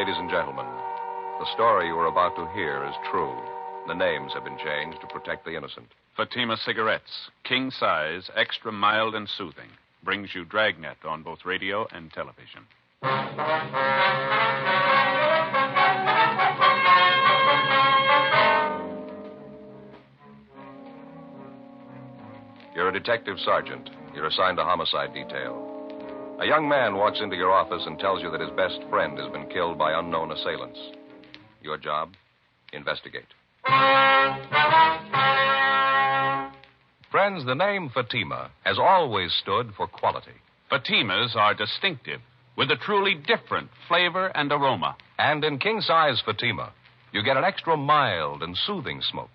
ladies and gentlemen. The story you are about to hear is true. The names have been changed to protect the innocent. Fatima Cigarettes, king size, extra mild and soothing, brings you Dragnet on both radio and television. You're a detective sergeant. You're assigned to homicide detail. A young man walks into your office and tells you that his best friend has been killed by unknown assailants. Your job? Investigate. Friends, the name Fatima has always stood for quality. Fatimas are distinctive, with a truly different flavor and aroma. And in king-size Fatima, you get an extra mild and soothing smoke,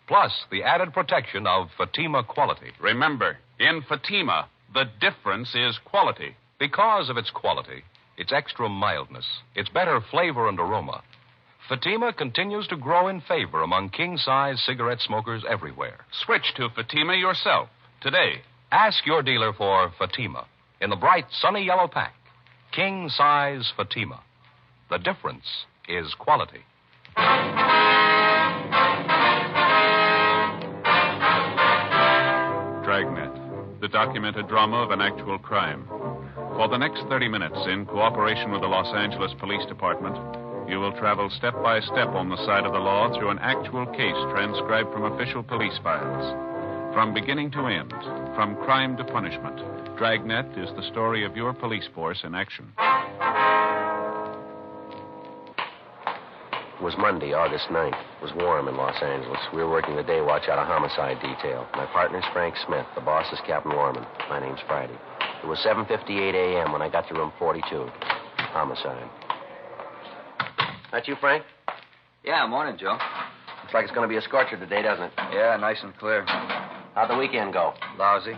plus the added protection of Fatima quality. Remember, in Fatima, the difference is quality. Because of its quality, its extra mildness, its better flavor and aroma, Fatima continues to grow in favor among king-size cigarette smokers everywhere. Switch to Fatima yourself today. Ask your dealer for Fatima in the bright, sunny yellow pack. King-size Fatima. The difference is quality. Dragnet, the documented drama of an actual crime. For the next 30 minutes, in cooperation with the Los Angeles Police Department, you will travel step by step on the side of the law through an actual case transcribed from official police files. From beginning to end, from crime to punishment, Dragnet is the story of your police force in action. It was Monday, August 9th. It was warm in Los Angeles. We were working the day watch out of homicide detail. My partner's Frank Smith. The boss is Captain Lorman. My name's Friday. It was 7:58 a.m. when I got to room 42. Homicide. That you, Frank? Yeah, morning, Joe. Looks like it's going to be a scorcher today, doesn't it? Yeah, nice and clear. How'd the weekend go? Lousy.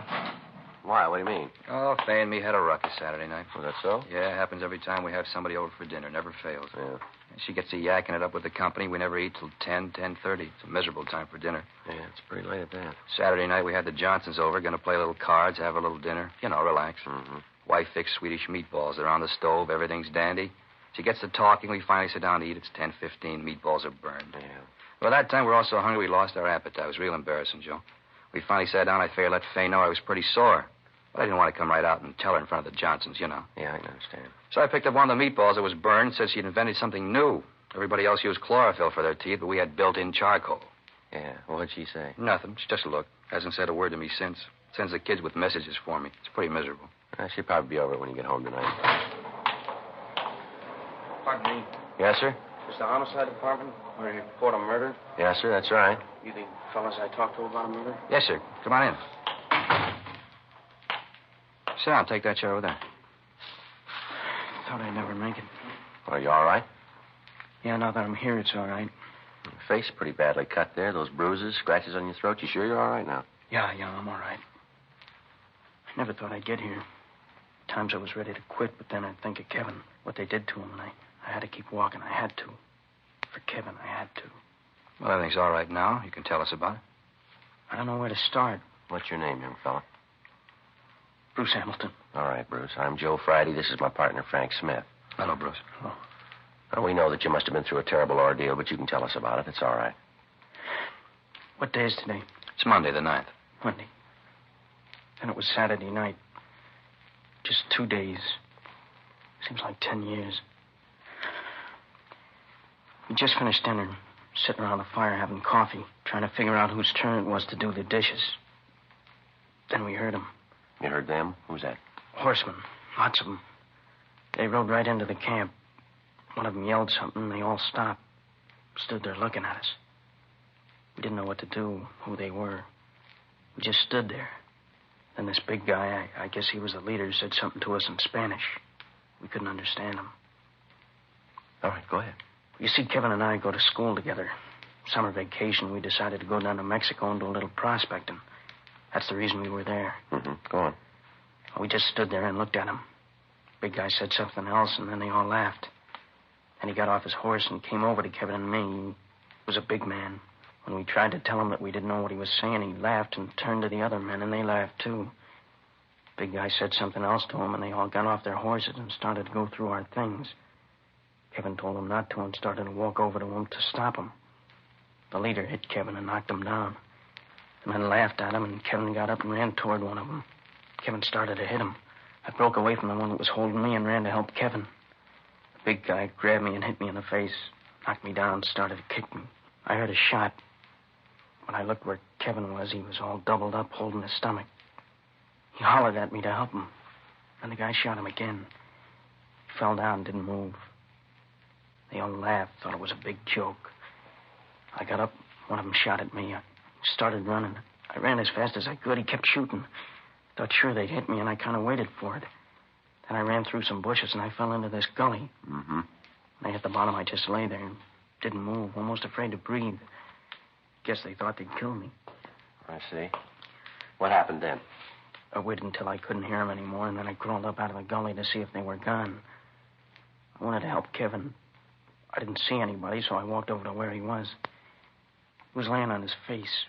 Why? What do you mean? Oh, Fay and me had a ruckus Saturday night. Was that so? Yeah, it happens every time we have somebody over for dinner. Never fails. Yeah. She gets to yakking it up with the company. We never eat till 10:30. It's a miserable time for dinner. Yeah, it's pretty late at that. Saturday night, we had the Johnsons over. Going to play a little cards, have a little dinner. You know, relax. Mm-hmm. Wife fixed Swedish meatballs. They're on the stove. Everything's dandy. She gets to talking. We finally sit down to eat. It's 10:15. Meatballs are burned. Yeah. Well, that time, we're all so hungry we lost our appetite. It was real embarrassing, Joe. We finally sat down. I figured I'd let Fay know I was pretty sore. But I didn't want to come right out and tell her in front of the Johnsons, you know. Yeah, I can understand. So I picked up one of the meatballs that was burned, said she'd invented something new. Everybody else used chlorophyll for their teeth, but we had built-in charcoal. Yeah, well, what'd she say? Nothing. She just looked. Hasn't said a word to me since. Sends the kids with messages for me. It's pretty miserable. She'll probably be over it when you get home tonight. Pardon me. Yes, sir? Is the homicide department where you report a murder? Yes, sir, that's right. You the fellas I talked to about a murder? Yes, sir. Come on in. Sit down. Take that chair over there. Thought I'd never make it. Are you all right? Yeah, now that I'm here, it's all right. Your face is pretty badly cut there. Those bruises, scratches on your throat. You sure you're all right now? Yeah, I'm all right. I never thought I'd get here. Times I was ready to quit, but then I'd think of Kevin, what they did to him, and I had to keep walking. I had to. For Kevin, I had to. Well, everything's all right now. You can tell us about it. I don't know where to start. What's your name, young fella? Bruce Hamilton. All right, Bruce. I'm Joe Friday. This is my partner, Frank Smith. Hello, Bruce. Oh. Now, we know that you must have been through a terrible ordeal, but you can tell us about it. It's all right. What day is today? It's Monday the 9th. Monday. Then it was Saturday night. Just 2 days. Seems like 10 years. We just finished dinner, sitting around the fire having coffee, trying to figure out whose turn it was to do the dishes. Then we heard them. You heard them? Who's that? Horsemen. Lots of them. They rode right into the camp. One of them yelled something, and they all stopped. Stood there looking at us. We didn't know what to do, who they were. We just stood there. Then this big guy, I guess he was the leader, said something to us in Spanish. We couldn't understand him. All right, go ahead. You see, Kevin and I go to school together. Summer vacation, we decided to go down to Mexico and do a little prospecting. That's the reason we were there. Mm-hmm. Go on. We just stood there and looked at him. Big guy said something else, and then they all laughed. And he got off his horse and came over to Kevin and me. He was a big man. When we tried to tell him that we didn't know what he was saying, he laughed and turned to the other men, and they laughed, too. Big guy said something else to him, and they all got off their horses and started to go through our things. Kevin told him not to and started to walk over to him to stop him. The leader hit Kevin and knocked him down. The men laughed at him, and Kevin got up and ran toward one of them. Kevin started to hit him. I broke away from the one that was holding me and ran to help Kevin. The big guy grabbed me and hit me in the face, knocked me down, started to kick me. I heard a shot. When I looked where Kevin was, he was all doubled up, holding his stomach. He hollered at me to help him. Then the guy shot him again. He fell down, didn't move. They all laughed, thought it was a big joke. I got up. One of them shot at me. I started running. I ran as fast as I could. He kept shooting. Thought sure they'd hit me, and I kind of waited for it. Then I ran through some bushes, and I fell into this gully. Mm-hmm. When I hit the bottom, I just lay there and didn't move, almost afraid to breathe. Guess they thought they'd kill me. I see. What happened then? I waited until I couldn't hear them anymore, and then I crawled up out of the gully to see if they were gone. I wanted to help Kevin. I didn't see anybody, so I walked over to where he was. He was laying on his face.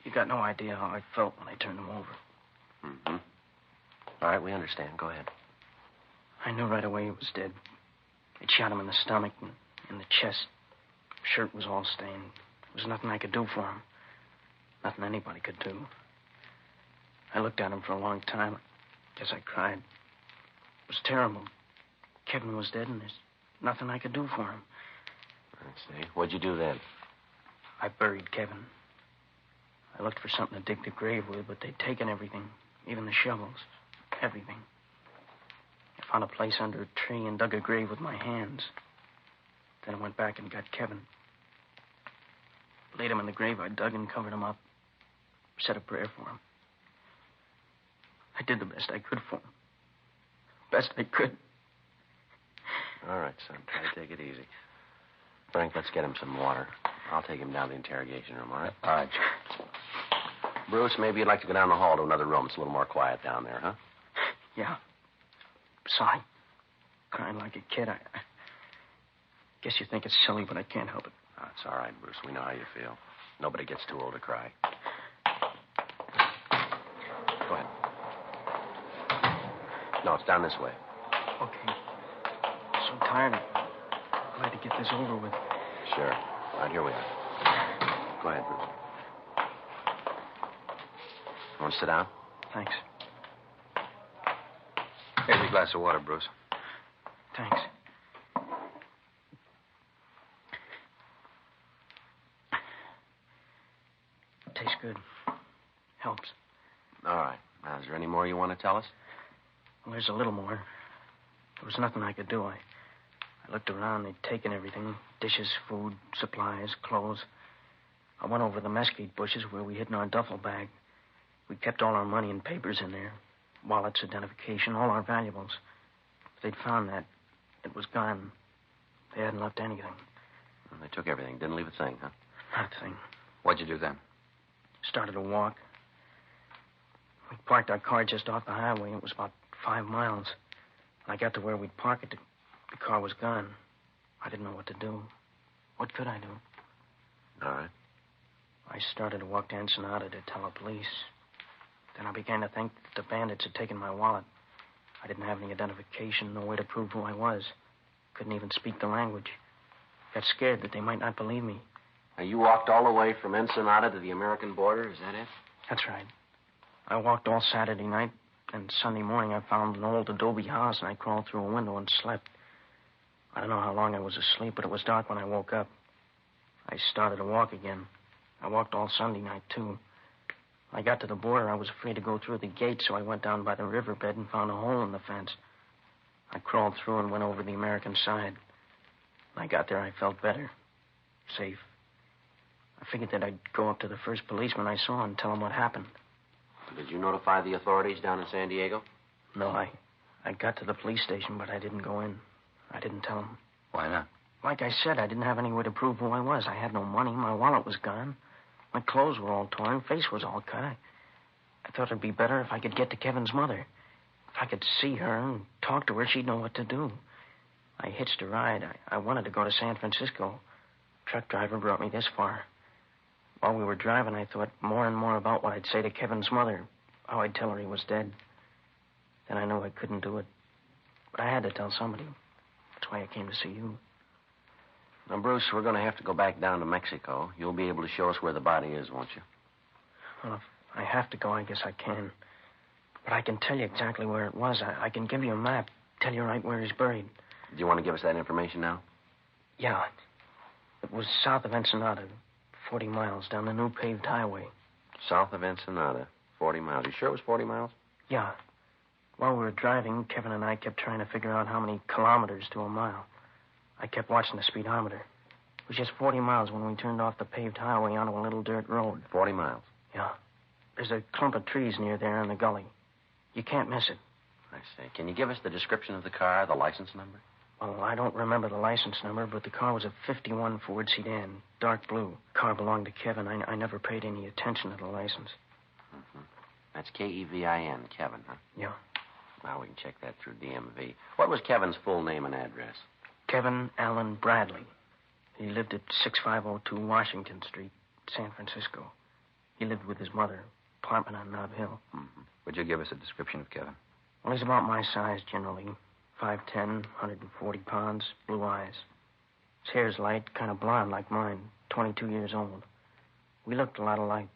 You got no idea how I felt when I turned him over. Mm-hmm. All right, we understand. Go ahead. I knew right away he was dead. They'd shot him in the stomach and in the chest. Shirt was all stained. There was nothing I could do for him. Nothing anybody could do. I looked at him for a long time. I guess I cried. It was terrible. Kevin was dead, and there's nothing I could do for him. I see. What'd you do then? I buried Kevin. I looked for something to dig the grave with, but they'd taken everything, even the shovels, everything. I found a place under a tree and dug a grave with my hands. Then I went back and got Kevin. Laid him in the grave I dug and covered him up. Said a prayer for him. I did the best I could for him. Best I could. All right, son. Try to take it easy. Frank, let's get him some water. I'll take him down to the interrogation room, all right? All right. Bruce, maybe you'd like to go down the hall to another room. It's a little more quiet down there, huh? Yeah. Sorry. Crying like a kid. I guess you think it's silly, but I can't help it. Oh, it's all right, Bruce. We know how you feel. Nobody gets too old to cry. Go ahead. No, it's down this way. Okay. So tired. I'm glad to get this over with. Sure. All right, here we are. Go ahead, Bruce. Want to sit down? Thanks. Here's your glass of water, Bruce. Thanks. Tastes good. Helps. All right. Now, is there any more you want to tell us? Well, there's a little more. There was nothing I could do. I looked around. They'd taken everything. Dishes, food, supplies, clothes. I went over the mesquite bushes where we hid in our duffel bag. We kept all our money and papers in there. Wallets, identification, all our valuables. If they'd found that, it was gone. They hadn't left anything. Well, they took everything. Didn't leave a thing, huh? Not a thing. What'd you do then? Started to walk. We parked our car just off the highway. It was about 5 miles. When I got to where we'd park it, the car was gone. I didn't know what to do. What could I do? All right. I started to walk to Ensenada to tell the police. Then I began to think that the bandits had taken my wallet. I didn't have any identification, no way to prove who I was. Couldn't even speak the language. Got scared that they might not believe me. Now, you walked all the way from Ensenada to the American border, is that it? That's right. I walked all Saturday night, and Sunday morning I found an old adobe house, and I crawled through a window and slept. I don't know how long I was asleep, but it was dark when I woke up. I started to walk again. I walked all Sunday night, too. When I got to the border, I was afraid to go through the gate, so I went down by the riverbed and found a hole in the fence. I crawled through and went over the American side. When I got there, I felt better. Safe. I figured that I'd go up to the first policeman I saw and tell him what happened. Did you notify the authorities down in San Diego? No, I got to the police station, but I didn't go in. I didn't tell them. Why not? Like I said, I didn't have any way to prove who I was. I had no money. My wallet was gone. My clothes were all torn. Face was all cut. I thought it'd be better if I could get to Kevin's mother. If I could see her and talk to her, she'd know what to do. I hitched a ride. I wanted to go to San Francisco. Truck driver brought me this far. While we were driving, I thought more and more about what I'd say to Kevin's mother, how I'd tell her he was dead. Then I knew I couldn't do it. But I had to tell somebody. That's why I came to see you. Now, Bruce, we're going to have to go back down to Mexico. You'll be able to show us where the body is, won't you? Well, if I have to go, I guess I can. But I can tell you exactly where it was. I can give you a map, tell you right where he's buried. Do you want to give us that information now? Yeah. It was south of Ensenada, 40 miles down the new paved highway. South of Ensenada, 40 miles. You sure it was 40 miles? Yeah. While we were driving, Kevin and I kept trying to figure out how many kilometers to a mile. I kept watching the speedometer. It was just 40 miles when we turned off the paved highway onto a little dirt road. 40 miles. Yeah. There's a clump of trees near there in the gully. You can't miss it. I see. Can you give us the description of the car, the license number? Well, I don't remember the license number, but the car was a 51 Ford sedan, dark blue. Car belonged to Kevin. I never paid any attention to the license. Mm-hmm. That's Kevin, Kevin, huh? Yeah. Well, we can check that through DMV. What was Kevin's full name and address? Kevin Allen Bradley. He lived at 6502 Washington Street, San Francisco. He lived with his mother, apartment on Nob Hill. Mm-hmm. Would you give us a description of Kevin? Well, he's about my size generally. 5'10", 140 pounds, blue eyes. His hair's light, kind of blonde like mine, 22 years old. We looked a lot alike.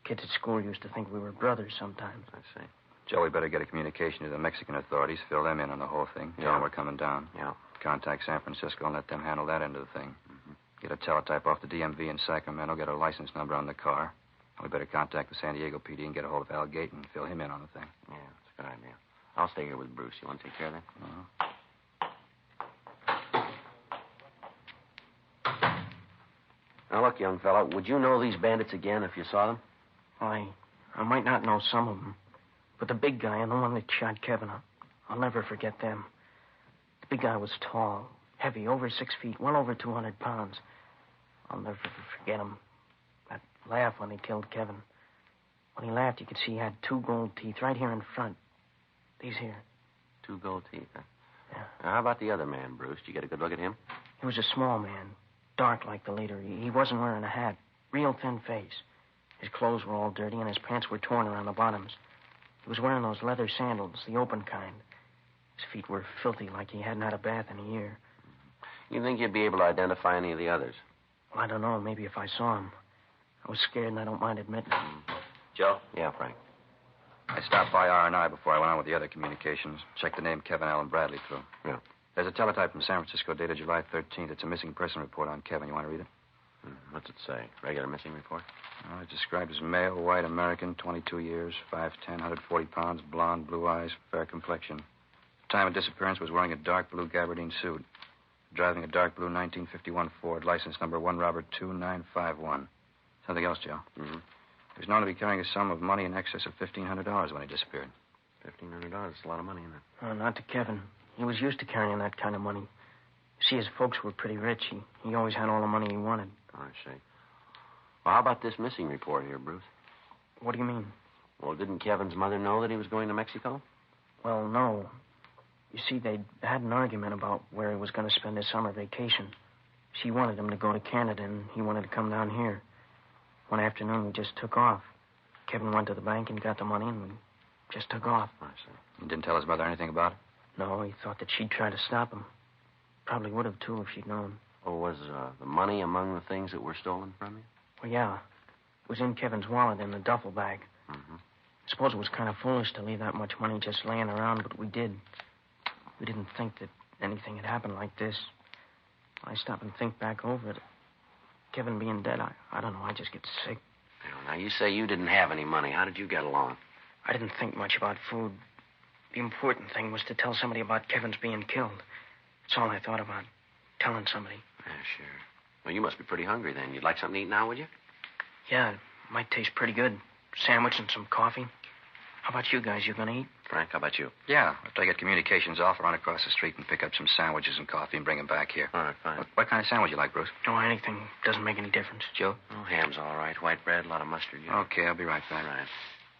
Kids at school used to think we were brothers sometimes. I see. Joe, we better get a communication to the Mexican authorities, fill them in on the whole thing. Tell them we're coming down. Yeah. Contact San Francisco and let them handle that end of the thing. Mm-hmm. Get a teletype off the DMV in Sacramento, get a license number on the car. We better contact the San Diego PD and get a hold of Al Gate and fill him in on the thing. Yeah, that's a good idea. I'll stay here with Bruce. You want to take care of that? Uh-huh. Now, look, young fella, would you know these bandits again if you saw them? I might not know some of them, but the big guy and the one that shot Kevin, I'll never forget them. The big guy was tall, heavy, over 6 feet, well over 200 pounds. I'll never forget him. That laugh when he killed Kevin. When he laughed, you could see he had 2 gold teeth right here in front. These here. 2 gold teeth, huh? Yeah. Now, how about the other man, Bruce? Did you get a good look at him? He was a small man, dark like the leader. He wasn't wearing a hat, real thin face. His clothes were all dirty, and his pants were torn around the bottoms. He was wearing those leather sandals, the open kind. His feet were filthy, like he hadn't had a bath in a year. You think you'd be able to identify any of the others? Well, I don't know. Maybe if I saw him. I was scared, and I don't mind admitting it. Joe? Yeah, Frank. I stopped by R&I before I went on with the other communications. Checked the name Kevin Allen Bradley through. Yeah. There's a teletype from San Francisco dated July 13th. It's a missing person report on Kevin. You want to read it? What's it say? Regular missing report? It's described as male, white American, 22 years, 5'10", 140 pounds, blonde, blue eyes, fair complexion. Time of disappearance was wearing a dark blue gabardine suit. Driving a dark blue 1951 Ford, license number 1 Robert 2951. Something else, Joe. Mm-hmm. He was known to be carrying a sum of money in excess of $1,500 when he disappeared. $1,500. That's a lot of money, isn't it? Not to Kevin. He was used to carrying that kind of money. See, his folks were pretty rich. He always had all the money he wanted. I see. Well, how about this missing report here, Bruce? What do you mean? Well, didn't Kevin's mother know that he was going to Mexico? Well, no. You see, they'd had an argument about where he was going to spend his summer vacation. She wanted him to go to Canada, and he wanted to come down here. One afternoon, we just took off. Kevin went to the bank and got the money, and we just took off. I see. You didn't tell his mother anything about it? No, he thought that she'd try to stop him. Probably would have, too, if she'd known. Oh, was the money among the things that were stolen from you? Well, yeah. It was in Kevin's wallet in the duffel bag. Mm-hmm. I suppose it was kind of foolish to leave that much money just laying around, but we did. We didn't think that anything had happened like this. I stop and think back over it. Kevin being dead, I don't know, I just get sick. Now, you say you didn't have any money. How did you get along? I didn't think much about food. The important thing was to tell somebody about Kevin's being killed. That's all I thought about, telling somebody. Yeah, sure. Well, you must be pretty hungry then. You'd like something to eat now, would you? Yeah, it might taste pretty good. Sandwich and some coffee. How about you guys? You gonna eat? Frank, how about you? Yeah. After I get communications off, I'll run across the street and pick up some sandwiches and coffee and bring them back here. All right, fine. What kind of sandwich you like, Bruce? No, anything doesn't make any difference. Joe? Oh, ham's all right. White bread, a lot of mustard. Yeah. Okay, I'll be right back. All right.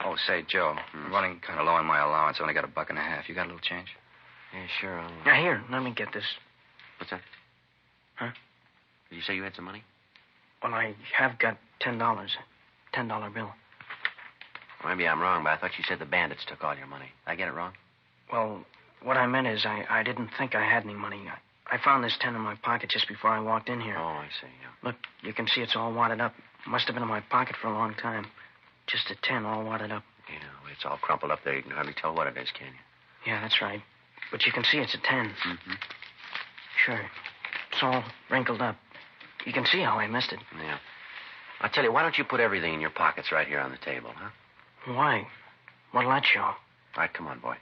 Oh, say, Joe, I'm running kind of low on my allowance. I only got $1.50. You got a little change? Yeah, sure. Now, here, let me get this. What's that? Huh? Did you say you had some money? Well, I have got $10. $10 bill. Well, maybe I'm wrong, but I thought you said the bandits took all your money. Did I get it wrong? Well, what I meant is I didn't think I had any money. I found this 10 in my pocket just before I walked in here. Oh, I see, yeah. Look, you can see it's all wadded up. Must have been in my pocket for a long time. Just a 10 all wadded up. Yeah, well, it's all crumpled up there. You can hardly tell what it is, can you? Yeah, that's right. But you can see it's a 10. Mm-hmm. Sure. It's all wrinkled up. You can see how I missed it. Yeah. I'll tell you, why don't you put everything in your pockets right here on the table, huh? Why? What'll that show? All right, come on, boy.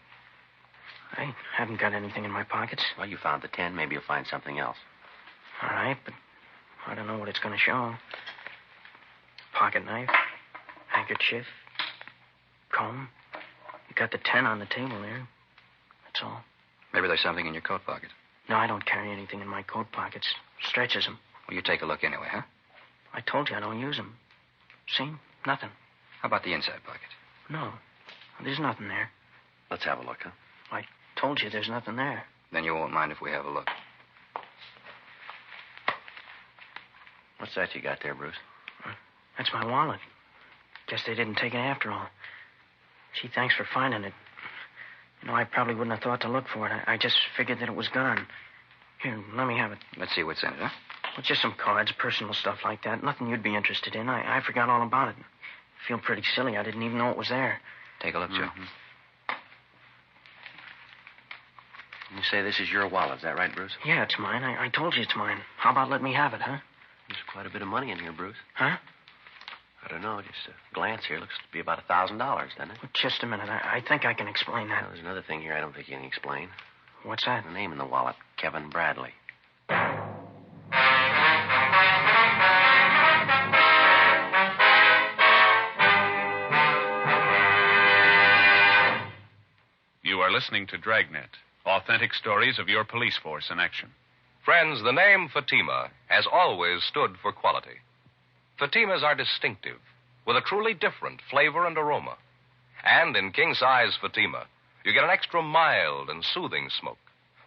I haven't got anything in my pockets. Well, you found the 10. Maybe you'll find something else. All right, but I don't know what it's going to show. Pocket knife, handkerchief, comb. You got the 10 on the table there. That's all. Maybe there's something in your coat pocket. No, I don't carry anything in my coat pockets. Stretches them. Well, you take a look anyway, huh? I told you I don't use them. See? Nothing. How about the inside pocket? No. There's nothing there. Let's have a look, huh? I told you there's nothing there. Then you won't mind if we have a look. What's that you got there, Bruce? That's my wallet. Guess they didn't take it after all. Gee, thanks for finding it. You know, I probably wouldn't have thought to look for it. I just figured that it was gone. Here, let me have it. Let's see what's in it, huh? Well, just some cards, personal stuff like that. Nothing you'd be interested in. I forgot all about it. I feel pretty silly. I didn't even know it was there. Take a look, Joe. Mm-hmm. You say this is your wallet, is that right, Bruce? Yeah, it's mine. I told you it's mine. How about let me have it, huh? There's quite a bit of money in here, Bruce. Huh? I don't know. Just a glance here. Looks to be about $1,000, doesn't it? Well, just a minute. I think I can explain that. Well, there's another thing here I don't think you can explain. What's that? The name in the wallet, Kevin Bradley. You are listening to Dragnet, authentic stories of your police force in action. Friends, the name Fatima has always stood for quality. Fatimas are distinctive, with a truly different flavor and aroma. And in king-size Fatima, you get an extra mild and soothing smoke,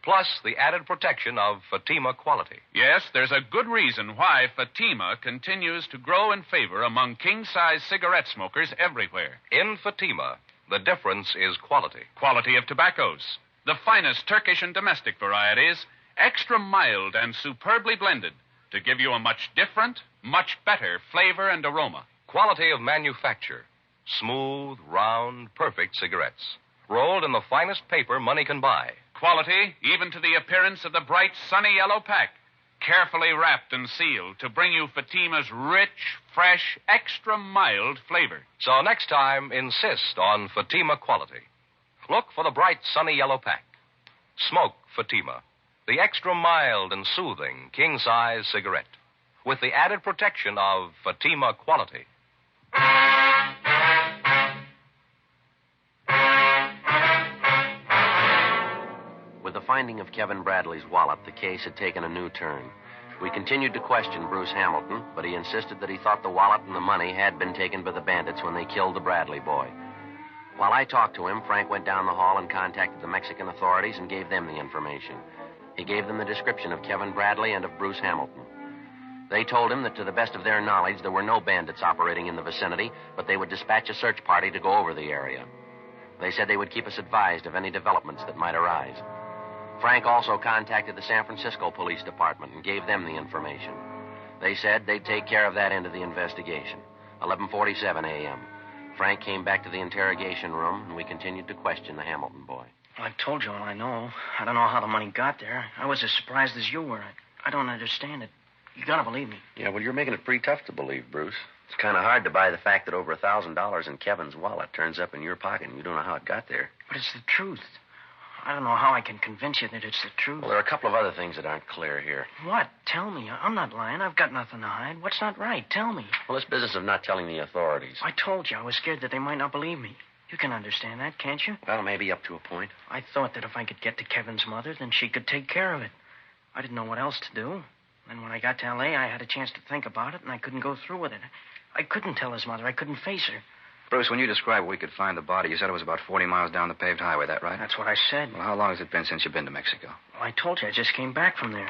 plus the added protection of Fatima quality. Yes, there's a good reason why Fatima continues to grow in favor among king-size cigarette smokers everywhere. In Fatima, the difference is quality. Quality of tobaccos, the finest Turkish and domestic varieties, extra mild and superbly blended to give you a much different, much better flavor and aroma. Quality of manufacture. Smooth, round, perfect cigarettes. Rolled in the finest paper money can buy. Quality even to the appearance of the bright, sunny yellow pack. Carefully wrapped and sealed to bring you Fatima's rich, fresh, extra mild flavor. So next time, insist on Fatima quality. Look for the bright, sunny yellow pack. Smoke Fatima, the extra mild and soothing king-size cigarette, with the added protection of Fatima quality. With the finding of Kevin Bradley's wallet, the case had taken a new turn. We continued to question Bruce Hamilton, but he insisted that he thought the wallet and the money had been taken by the bandits when they killed the Bradley boy. While I talked to him, Frank went down the hall and contacted the Mexican authorities and gave them the information. He gave them the description of Kevin Bradley and of Bruce Hamilton. They told him that to the best of their knowledge, there were no bandits operating in the vicinity, but they would dispatch a search party to go over the area. They said they would keep us advised of any developments that might arise. Frank also contacted the San Francisco Police Department and gave them the information. They said they'd take care of that end of the investigation. 11:47 a.m. Frank came back to the interrogation room, and we continued to question the Hamilton boy. Well, I told you all I know. I don't know how the money got there. I was as surprised as you were. I don't understand it. You gotta believe me. Yeah, well, you're making it pretty tough to believe, Bruce. It's kind of hard to buy the fact that over $1,000 in Kevin's wallet turns up in your pocket, and you don't know how it got there. But it's the truth. I don't know how I can convince you that it's the truth. Well, there are a couple of other things that aren't clear here. What? Tell me. I'm not lying. I've got nothing to hide. What's not right? Tell me. Well, this business of not telling the authorities. I told you I was scared that they might not believe me. You can understand that, can't you? Well, maybe up to a point. I thought that if I could get to Kevin's mother, then she could take care of it. I didn't know what else to do. And when I got to L.A., I had a chance to think about it, and I couldn't go through with it. I couldn't tell his mother. I couldn't face her. Bruce, when you described where we could find the body, you said it was about 40 miles down the paved highway, that right? That's what I said. Well, how long has it been since you've been to Mexico? Well, I told you I just came back from there.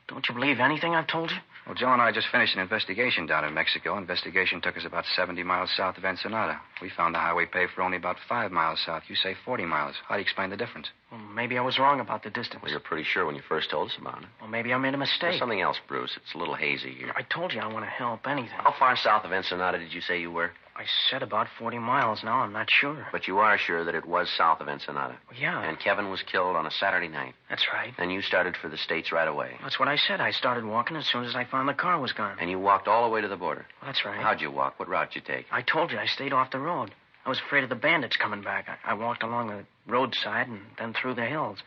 Don't you believe anything I've told you? Well, Joe and I just finished an investigation down in Mexico. Investigation took us about 70 miles south of Ensenada. We found the highway paved for only about 5 miles south. You say 40 miles. How do you explain the difference? Well, maybe I was wrong about the distance. Well, you're pretty sure when you first told us about it. Well, maybe I made a mistake. There's something else, Bruce. It's a little hazy here. I told you I want to help. Anything. How far south of Ensenada did you say you were? I said about 40 miles. Now I'm not sure. But you are sure that it was south of Ensenada. Well, yeah. And Kevin was killed on a Saturday night. That's right. And you started for the States right away. That's what I said. I started walking as soon as I found the car was gone. And you walked all the way to the border. Well, that's right. How'd you walk? What route did you take? I told you I stayed off the road. I was afraid of the bandits coming back. I walked along the roadside and then through the hills.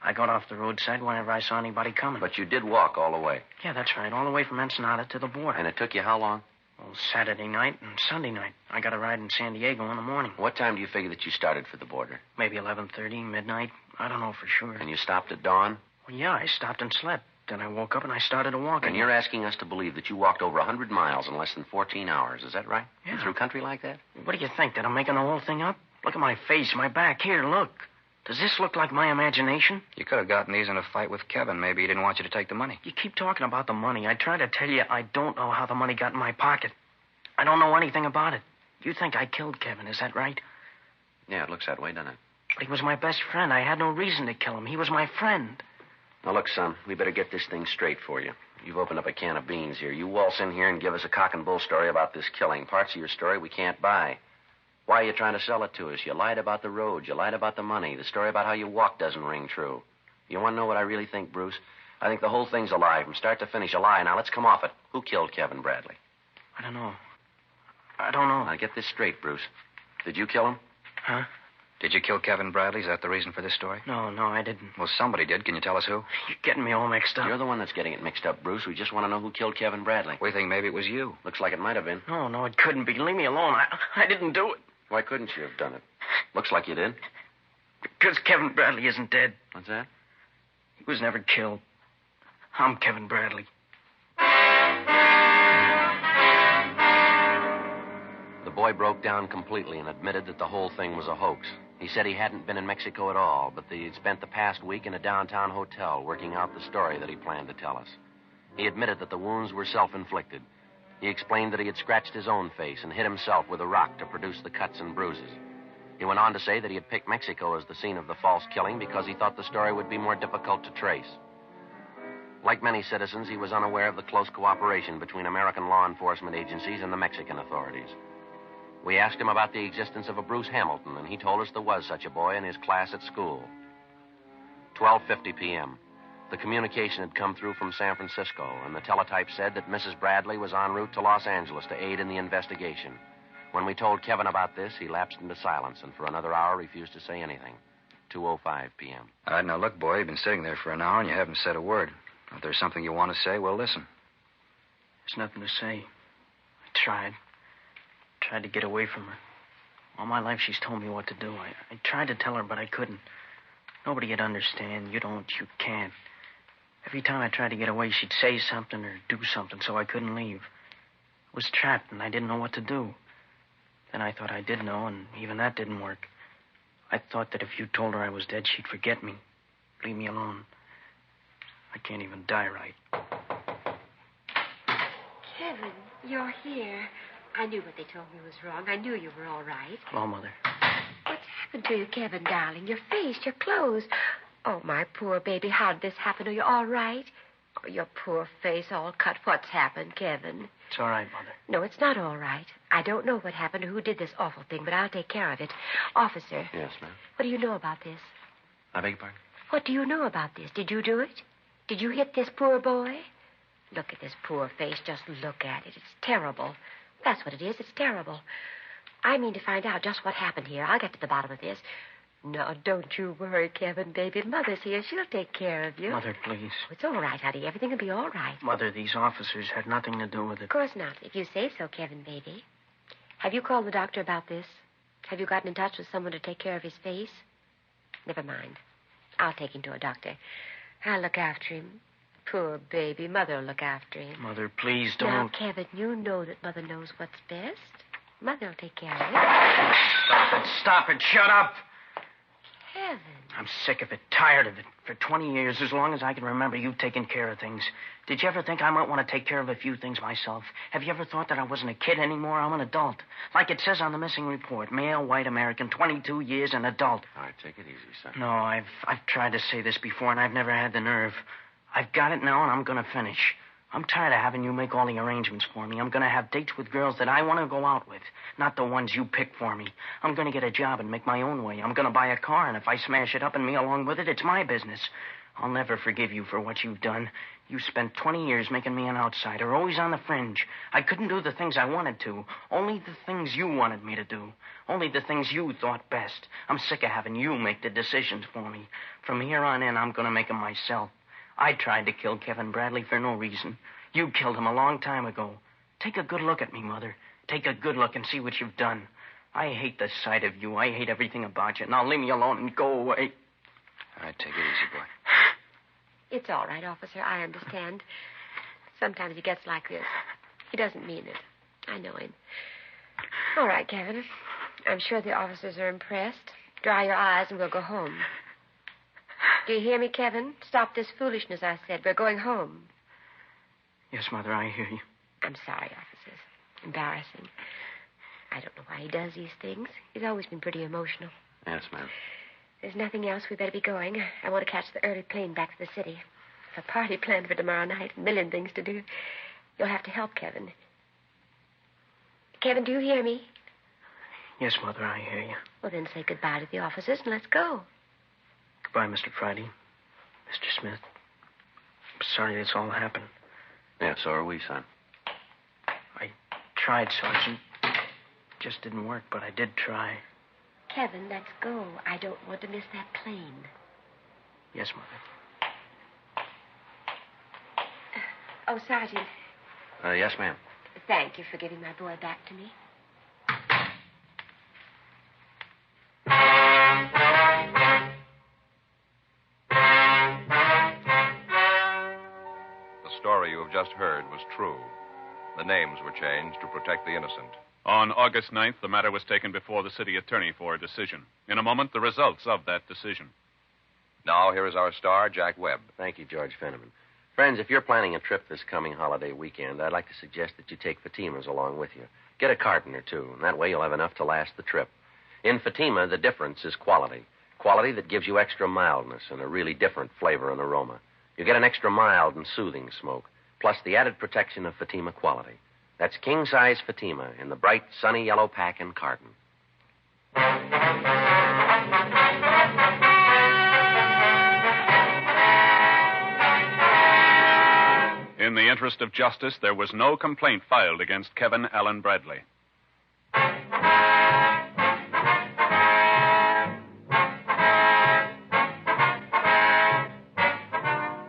I got off the roadside whenever I saw anybody coming. But you did walk all the way. Yeah, that's right. All the way from Ensenada to the border. And it took you how long? Well, Saturday night and Sunday night. I got a ride in San Diego in the morning. What time do you figure that you started for the border? Maybe 11:30, midnight. I don't know for sure. And you stopped at dawn? Well, yeah, I stopped and slept. Then I woke up and I started to walk. And you're asking us to believe that you walked over 100 miles in less than 14 hours. Is that right? Yeah. Through country like that? What do you think? That I'm making the whole thing up? Look at my face, my back. Here, look. Does this look like my imagination? You could have gotten these in a fight with Kevin. Maybe he didn't want you to take the money. You keep talking about the money. I try to tell you I don't know how the money got in my pocket. I don't know anything about it. You think I killed Kevin, is that right? Yeah, it looks that way, doesn't it? But he was my best friend. I had no reason to kill him. He was my friend. Now, look, son, we better get this thing straight for you. You've opened up a can of beans here. You waltz in here and give us a cock and bull story about this killing. Parts of your story we can't buy. Why are you trying to sell it to us? You lied about the road. You lied about the money. The story about how you walked doesn't ring true. You want to know what I really think, Bruce? I think the whole thing's a lie. From start to finish, a lie. Now, let's come off it. Who killed Kevin Bradley? I don't know. I don't know. Now, get this straight, Bruce. Did you kill him? Huh? Did you kill Kevin Bradley? Is that the reason for this story? No, I didn't. Well, somebody did. Can you tell us who? You're getting me all mixed up. You're the one that's getting it mixed up, Bruce. We just want to know who killed Kevin Bradley. We think maybe it was you. Looks like it might have been. No, it couldn't be. Leave me alone. I didn't do it. Why couldn't you have done it? Looks like you did. Because Kevin Bradley isn't dead. What's that? He was never killed. I'm Kevin Bradley. The boy broke down completely and admitted that the whole thing was a hoax. He said he hadn't been in Mexico at all, but that he'd spent the past week in a downtown hotel working out the story that he planned to tell us. He admitted that the wounds were self-inflicted. He explained that he had scratched his own face and hit himself with a rock to produce the cuts and bruises. He went on to say that he had picked Mexico as the scene of the false killing because he thought the story would be more difficult to trace. Like many citizens, he was unaware of the close cooperation between American law enforcement agencies and the Mexican authorities. We asked him about the existence of a Bruce Hamilton, and he told us there was such a boy in his class at school. 12:50 p.m. The communication had come through from San Francisco, and the teletype said that Mrs. Bradley was en route to Los Angeles to aid in the investigation. When we told Kevin about this, he lapsed into silence and for another hour refused to say anything. 2:05 p.m. All right, now look, boy, you've been sitting there for an hour and you haven't said a word. If there's something you want to say, well, listen. There's nothing to say. I tried to get away from her. All my life she's told me what to do. I tried to tell her, but I couldn't. Nobody would understand. You don't, you can't. Every time I tried to get away, she'd say something or do something, so I couldn't leave. I was trapped, and I didn't know what to do. Then I thought I did know, and even that didn't work. I thought that if you told her I was dead, she'd forget me. Leave me alone. I can't even die right. Kevin, you're here. I knew what they told me was wrong. I knew you were all right. Hello, Mother. What's happened to you, Kevin, darling? Your face, your clothes. Oh, my poor baby, how did this happen? Are you all right? Oh, your poor face all cut. What's happened, Kevin? It's all right, Mother. No, it's not all right. I don't know what happened or who did this awful thing, but I'll take care of it. Officer. Yes, ma'am. What do you know about this? I beg your pardon? What do you know about this? Did you do it? Did you hit this poor boy? Look at this poor face. Just look at it. It's terrible. That's what it is. It's terrible. I mean to find out just what happened here. I'll get to the bottom of this. No, don't you worry, Kevin, baby. Mother's here. She'll take care of you. Mother, please. Oh, it's all right, honey. Everything will be all right. Mother, these officers had nothing to do with it. Of course not, if you say so, Kevin, baby. Have you called the doctor about this? Have you gotten in touch with someone to take care of his face? Never mind. I'll take him to a doctor. I'll look after him. Poor baby. Mother'll look after him. Mother, please don't. Now, Kevin, you know that Mother knows what's best. Mother'll take care of it. Stop it. Shut up. Kevin. I'm sick of it, tired of it. For 20 years, as long as I can remember, you've taken care of things. Did you ever think I might want to take care of a few things myself? Have you ever thought that I wasn't a kid anymore? I'm an adult. Like it says on the missing report, male, white American, 22 years, an adult. All right, take it easy, son. No, I've tried to say this before, and I've never had the nerve. I've got it now, and I'm going to finish. I'm tired of having you make all the arrangements for me. I'm going to have dates with girls that I want to go out with, not the ones you pick for me. I'm going to get a job and make my own way. I'm going to buy a car, and if I smash it up and me along with it, it's my business. I'll never forgive you for what you've done. You spent 20 years making me an outsider, always on the fringe. I couldn't do the things I wanted to, only the things you wanted me to do, only the things you thought best. I'm sick of having you make the decisions for me. From here on in, I'm going to make them myself. I tried to kill Kevin Bradley for no reason. You killed him a long time ago. Take a good look at me, Mother. Take a good look and see what you've done. I hate the sight of you. I hate everything about you. Now leave me alone and go away. All right, take it easy, boy. It's all right, officer. I understand. Sometimes he gets like this. He doesn't mean it. I know him. All right, Kevin. I'm sure the officers are impressed. Dry your eyes and we'll go home. Do you hear me, Kevin? Stop this foolishness, I said. We're going home. Yes, Mother, I hear you. I'm sorry, officers. Embarrassing. I don't know why he does these things. He's always been pretty emotional. Yes, ma'am. There's nothing else. We better be going. I want to catch the early plane back to the city. A party planned for tomorrow night. A million things to do. You'll have to help Kevin. Kevin, do you hear me? Yes, Mother, I hear you. Well, then say goodbye to the officers and let's go. Goodbye, Mr. Friday. Mr. Smith. I'm sorry this all happened. Yeah, so are we, son. I tried, Sergeant. Just didn't work, but I did try. Kevin, let's go. I don't want to miss that plane. Yes, Mother. Oh, Sergeant. Yes, ma'am. Thank you for giving my boy back to me. The story you have just heard was true. The names were changed to protect the innocent. On August 9th, the matter was taken before the city attorney for a decision. In a moment, the results of that decision. Now, here is our star, Jack Webb. Thank you, George Fenneman. Friends, if you're planning a trip this coming holiday weekend, I'd like to suggest that you take Fatima's along with you. Get a carton or two, and that way you'll have enough to last the trip. In Fatima, the difference is quality. Quality that gives you extra mildness and a really different flavor and aroma. You get an extra mild and soothing smoke, plus the added protection of Fatima quality. That's king-size Fatima in the bright, sunny yellow pack and carton. In the interest of justice, there was no complaint filed against Kevin Allen Bradley.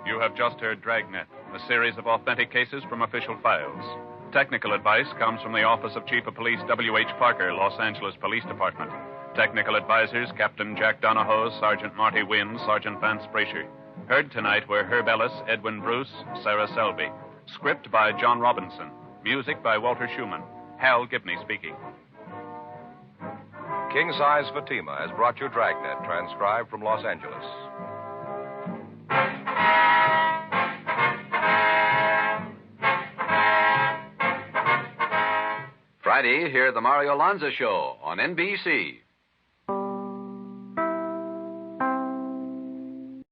You have just heard Dragnet, a series of authentic cases from official files. Technical advice comes from the Office of Chief of Police W.H. Parker, Los Angeles Police Department. Technical advisors, Captain Jack Donahoe, Sergeant Marty Wynn, Sergeant Vance Brasher. Heard tonight were Herb Ellis, Edwin Bruce, Sarah Selby. Script by John Robinson. Music by Walter Schumann. Hal Gibney speaking. King Size Fatima has brought you Dragnet, transcribed from Los Angeles. Friday, hear the Mario Lanza Show on NBC.